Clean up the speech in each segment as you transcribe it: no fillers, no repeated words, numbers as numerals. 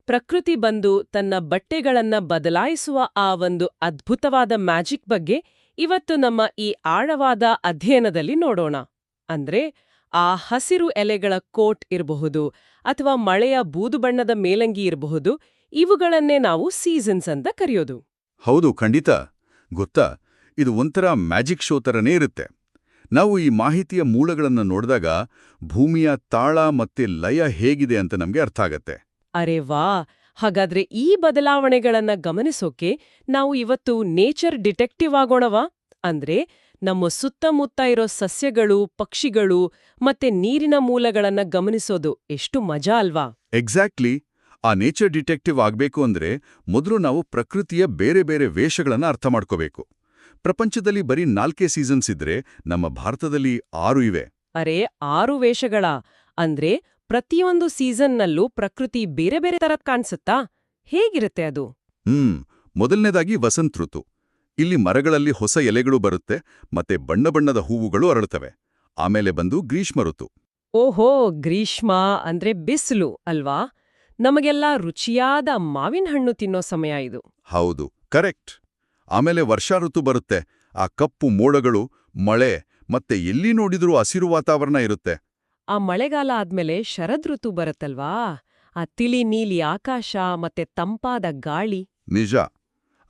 ಪ್ರಕೃತಿ ಬಂದು ತನ್ನ ಬಟ್ಟೆಗಳನ್ನ ಬದಲಾಯಿಸುವ ಆ ಒಂದು ಅದ್ಭುತವಾದ ಮ್ಯಾಜಿಕ್ ಬಗ್ಗೆ ಇವತ್ತು ನಮ್ಮ ಈ ಆಳವಾದ ಅಧ್ಯಯನದಲ್ಲಿ ನೋಡೋಣ. ಅಂದ್ರೆ ಆ ಹಸಿರು ಎಲೆಗಳ ಕೋಟ್ ಇರಬಹುದು ಅಥವಾ ಮಳೆಯ ಬೂದು ಬಣ್ಣದ ಮೇಲಂಗಿ ಇರಬಹುದು, ಇವುಗಳನ್ನೇ ನಾವು ಸೀಸನ್ಸ್ ಅಂತ ಕರೆಯೋದು. ಹೌದು, ಖಂಡಿತ. ಗೊತ್ತಾ, ಇದು ಒಂಥರ ಮ್ಯಾಜಿಕ್ ಶೋ ಥರನೇ ಇರುತ್ತೆ. ನಾವು ಈ ಮಾಹಿತಿಯ ಮೂಲಗಳನ್ನು ನೋಡಿದಾಗ ಭೂಮಿಯ ತಾಳ ಮತ್ತೆ ಲಯ ಹೇಗಿದೆ ಅಂತ ನಮಗೆ ಅರ್ಥ ಆಗತ್ತೆ. ಅರೆ ವಾ! ಹಾಗಾದ್ರೆ ಈ ಬದಲಾವಣೆಗಳನ್ನ ಗಮನಿಸೋಕೆ ನಾವು ಇವತ್ತು ನೇಚರ್ ಡಿಟೆಕ್ಟಿವ್ ಆಗೋಣವಾ? ಅಂದ್ರೆ ನಮ್ಮ ಸುತ್ತಮುತ್ತ ಇರೋ ಸಸ್ಯಗಳು, ಪಕ್ಷಿಗಳು ಮತ್ತೆ ನೀರಿನ ಮೂಲಗಳನ್ನ ಗಮನಿಸೋದು ಎಷ್ಟು ಮಜಾ ಅಲ್ವಾ? ಎಕ್ಸಾಕ್ಟ್ಲಿ. ಆ ನೇಚರ್ ಡಿಟೆಕ್ಟಿವ್ ಆಗ್ಬೇಕು ಅಂದ್ರೆ ಮೊದಲು ನಾವು ಪ್ರಕೃತಿಯ ಬೇರೆ ಬೇರೆ ವೇಷಗಳನ್ನ ಅರ್ಥ ಮಾಡ್ಕೋಬೇಕು. ಪ್ರಪಂಚದಲ್ಲಿ ಬರೀ 4 ಸೀಸನ್ಸ್ ಇದ್ರೆ ನಮ್ಮ ಭಾರತದಲ್ಲಿ 6 ಇವೆ. ಅರೆ, 6 ವೇಷಗಳಾ? ಅಂದ್ರೆ ಪ್ರತಿಯೊಂದು ಸೀಸನ್ನಲ್ಲೂ ಪ್ರಕೃತಿ ಬೇರೆ ಬೇರೆ ತರ ಕಾಣಿಸುತ್ತಾ? ಹೇಗಿರುತ್ತೆ ಅದು? ಮೊದಲನೇದಾಗಿ ವಸಂತ ಋತು. ಇಲ್ಲಿ ಮರಗಳಲ್ಲಿ ಹೊಸ ಎಲೆಗಳು ಬರುತ್ತೆ ಮತ್ತೆ ಬಣ್ಣ ಬಣ್ಣದ ಹೂವುಗಳು ಅರಳುತ್ತವೆ. ಆಮೇಲೆ ಬಂದು ಗ್ರೀಷ್ಮ ಋತು. ಓಹೋ, ಗ್ರೀಷ್ಮ ಅಂದ್ರೆ ಬಿಸಿಲು ಅಲ್ವಾ? ನಮಗೆಲ್ಲ ರುಚಿಯಾದ ಮಾವಿನ ಹಣ್ಣು ತಿನ್ನೋ ಸಮಯ ಇದು. ಹೌದು, ಕರೆಕ್ಟ್. ಆಮೇಲೆ ವರ್ಷಾ ಋತು ಬರುತ್ತೆ. ಆ ಕಪ್ಪು ಮೋಡಗಳು, ಮಳೆ ಮತ್ತೆ ಎಲ್ಲಿ ನೋಡಿದ್ರೂ ಹಸಿರು ವಾತಾವರಣ ಇರುತ್ತೆ. ಆ ಮಳೆಗಾಲ ಆದ್ಮೇಲೆ ಶರದ್ ಋತು ಬರುತ್ತಲ್ವಾ? ಆ ತಿಳಿ ನೀಲಿ ಆಕಾಶ ಮತ್ತೆ ತಂಪಾದ ಗಾಳಿ. ನಿಜ.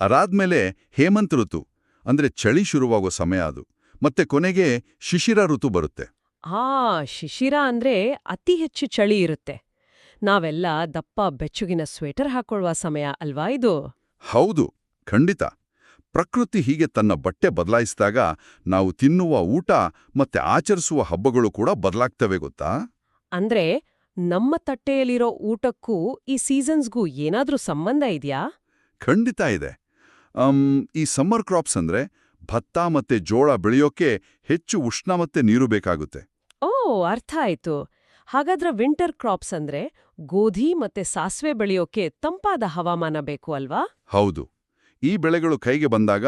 ಅದಾದ್ಮೇಲೆ ಹೇಮಂತ್ ಋತು, ಅಂದ್ರೆ ಚಳಿ ಶುರುವಾಗೋ ಸಮಯ ಅದು. ಮತ್ತೆ ಕೊನೆಗೆ ಶಿಶಿರ ಋತು ಬರುತ್ತೆ. ಶಿಶಿರ ಅಂದ್ರೆ ಅತಿ ಹೆಚ್ಚು ಚಳಿ ಇರುತ್ತೆ. ನಾವೆಲ್ಲ ದಪ್ಪ ಬೆಚ್ಚಗಿನ ಸ್ವೆಟರ್ ಹಾಕೊಳ್ಳುವ ಸಮಯ ಅಲ್ವಾ ಇದು? ಹೌದು, ಖಂಡಿತ. ಪ್ರಕೃತಿ ಹೀಗೆ ತನ್ನ ಬಟ್ಟೆ ಬದಲಾಯಿಸಿದಾಗ ನಾವು ತಿನ್ನುವ ಊಟ ಮತ್ತೆ ಆಚರಿಸುವ ಹಬ್ಬಗಳು ಕೂಡ ಬದಲಾಗ್ತವೆ, ಗೊತ್ತಾ? ಅಂದ್ರೆ ನಮ್ಮ ತಟ್ಟೆಯಲ್ಲಿರೋ ಊಟಕ್ಕೂ ಈ ಸೀಸನ್ಸ್ಗೂ ಏನಾದ್ರೂ ಸಂಬಂಧ ಇದೆಯಾ? ಖಂಡಿತ ಇದೆ. ಈ ಸಮ್ಮರ್ ಕ್ರಾಪ್ಸ್ ಅಂದ್ರೆ ಭತ್ತ ಮತ್ತೆ ಜೋಳ ಬೆಳೆಯೋಕೆ ಹೆಚ್ಚು ಉಷ್ಣ ಮತ್ತೆ ನೀರು ಬೇಕಾಗುತ್ತೆ. ಓ, ಅರ್ಥ ಆಯ್ತು. ಹಾಗಾದ್ರೆ ವಿಂಟರ್ ಕ್ರಾಪ್ಸ್ ಅಂದ್ರೆ ಗೋಧಿ ಮತ್ತೆ ಸಾಸ್ವೆ ಬೆಳೆಯೋಕೆ ತಂಪಾದ ಹವಾಮಾನ ಬೇಕು ಅಲ್ವಾ? ಹೌದು. ಈ ಬೆಳೆಗಳು ಕೈಗೆ ಬಂದಾಗ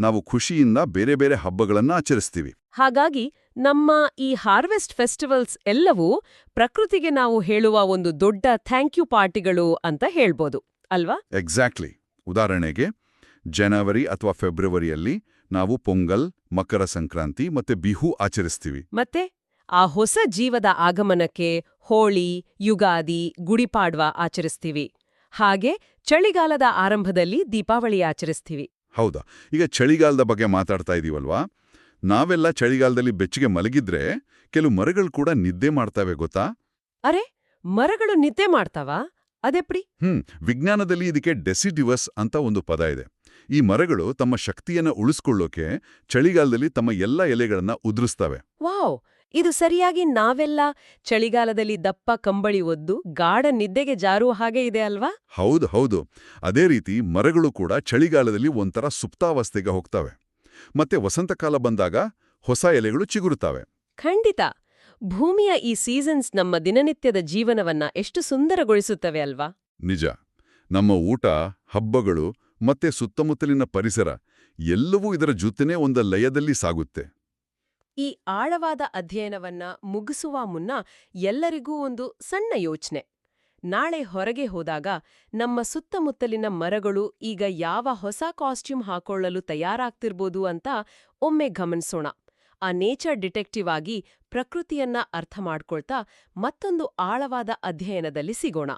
ನಾವು ಖುಷಿಯಿಂದ ಬೇರೆ ಬೇರೆ ಹಬ್ಬಗಳನ್ನ ಆಚರಿಸ್ತೀವಿ. ಹಾಗಾಗಿ ನಮ್ಮ ಈ ಹಾರ್ವೆಸ್ಟ್ ಫೆಸ್ಟಿವಲ್ಸ್ ಎಲ್ಲವೂ ಪ್ರಕೃತಿಗೆ ನಾವು ಹೇಳುವ ಒಂದು ದೊಡ್ಡ ಥ್ಯಾಂಕ್ ಯು ಪಾರ್ಟಿಗಳು ಅಂತ ಹೇಳ್ಬೋದು ಅಲ್ವಾ? ಎಕ್ಸಾಕ್ಟ್ಲಿ. ಉದಾಹರಣೆಗೆ ಜನವರಿ ಅಥವಾ ಫೆಬ್ರವರಿಯಲ್ಲಿ ನಾವು ಪೊಂಗಲ್, ಮಕರ ಸಂಕ್ರಾಂತಿ ಮತ್ತೆ ಬಿಹು ಆಚರಿಸ್ತೀವಿ. ಮತ್ತೆ ಆ ಹೊಸ ಜೀವದ ಆಗಮನಕ್ಕೆ ಹೋಳಿ, ಯುಗಾದಿ, ಗುಡಿಪಾಡ್ವಾ ಆಚರಿಸ್ತೀವಿ. ಹಾಗೆ ಚಳಿಗಾಲದ ಆರಂಭದಲ್ಲಿ ದೀಪಾವಳಿ ಆಚರಿಸ್ತೀವಿ. ಹೌದಾ? ಈಗ ಚಳಿಗಾಲದ ಬಗ್ಗೆ ಮಾತಾಡ್ತಾ ಇದೀವಲ್ವಾ? ನಾವೆಲ್ಲ ಚಳಿಗಾಲದಲ್ಲಿ ಬೆಚ್ಚಗೆ ಮಲಗಿದ್ರೆ ಕೆಲವು ಮರಗಳು ಕೂಡ ನಿದ್ದೆ ಮಾಡ್ತವೆ, ಗೊತ್ತಾ? ಅರೆ, ಮರಗಳು ನಿದ್ದೆ ಮಾಡ್ತಾವಾ? ಅದೆಪ್ರಿ? ವಿಜ್ಞಾನದಲ್ಲಿ ಇದಕ್ಕೆ ಡೆಸಿಡಿವಸ್ ಅಂತ ಒಂದು ಪದ ಇದೆ. ಈ ಮರಗಳು ತಮ್ಮ ಶಕ್ತಿಯನ್ನ ಉಳಿಸ್ಕೊಳ್ಳೋಕೆ ಚಳಿಗಾಲದಲ್ಲಿ ತಮ್ಮ ಎಲ್ಲ ಎಲೆಗಳನ್ನ ಉದುರಿಸ್ತವೆ. ವಾವ್! ಇದು ಸರಿಯಾಗಿ ನಾವೆಲ್ಲ ಚಳಿಗಾಲದಲ್ಲಿ ದಪ್ಪ ಕಂಬಳಿ ಒದ್ದು ಗಾಢ ನಿದ್ದೆಗೆ ಜಾರುವ ಹಾಗೆ ಇದೆ ಅಲ್ವಾ? ಹೌದು ಹೌದು. ಅದೇ ರೀತಿ ಮರಗಳು ಕೂಡ ಚಳಿಗಾಲದಲ್ಲಿ ಒಂಥರ ಸುಪ್ತಾವಸ್ಥೆಗೆ ಹೋಗ್ತವೆ. ಮತ್ತೆ ವಸಂತಕಾಲ ಬಂದಾಗ ಹೊಸ ಎಲೆಗಳು ಚಿಗುರುತ್ತವೆ. ಖಂಡಿತ. ಭೂಮಿಯ ಈ ಸೀಸನ್ಸ್ ನಮ್ಮ ದಿನನಿತ್ಯದ ಜೀವನವನ್ನ ಎಷ್ಟು ಸುಂದರಗೊಳಿಸುತ್ತವೆ ಅಲ್ವಾ? ನಿಜ. ನಮ್ಮ ಊಟ, ಹಬ್ಬಗಳು ಮತ್ತೆ ಸುತ್ತಮುತ್ತಲಿನ ಪರಿಸರ ಎಲ್ಲವೂ ಇದರ ಜೊತೆನೇ ಒಂದು ಲಯದಲ್ಲಿ ಸಾಗುತ್ತೆ. ಈ ಆಳವಾದ ಅಧ್ಯಯನವನ್ನ ಮುಗಿಸುವ ಮುನ್ನ ಎಲ್ಲರಿಗೂ ಒಂದು ಸಣ್ಣ ಯೋಚನೆ. ನಾಳೆ ಹೊರಗೆ ಹೋದಾಗ ನಮ್ಮ ಸುತ್ತಮುತ್ತಲಿನ ಮರಗಳು ಈಗ ಯಾವ ಹೊಸ ಕಾಸ್ಟ್ಯೂಮ್ ಹಾಕೊಳ್ಳಲು ತಯಾರಾಗ್ತಿರ್ಬೋದು ಅಂತ ಒಮ್ಮೆ ಗಮನಿಸೋಣ. ಆ ನೇಚರ್ ಡಿಟೆಕ್ಟಿವ್ ಆಗಿ ಪ್ರಕೃತಿಯನ್ನ ಅರ್ಥ ಮಾಡ್ಕೊಳ್ತಾ ಮತ್ತೊಂದು ಆಳವಾದ ಅಧ್ಯಯನದಲ್ಲಿ ಸಿಗೋಣ.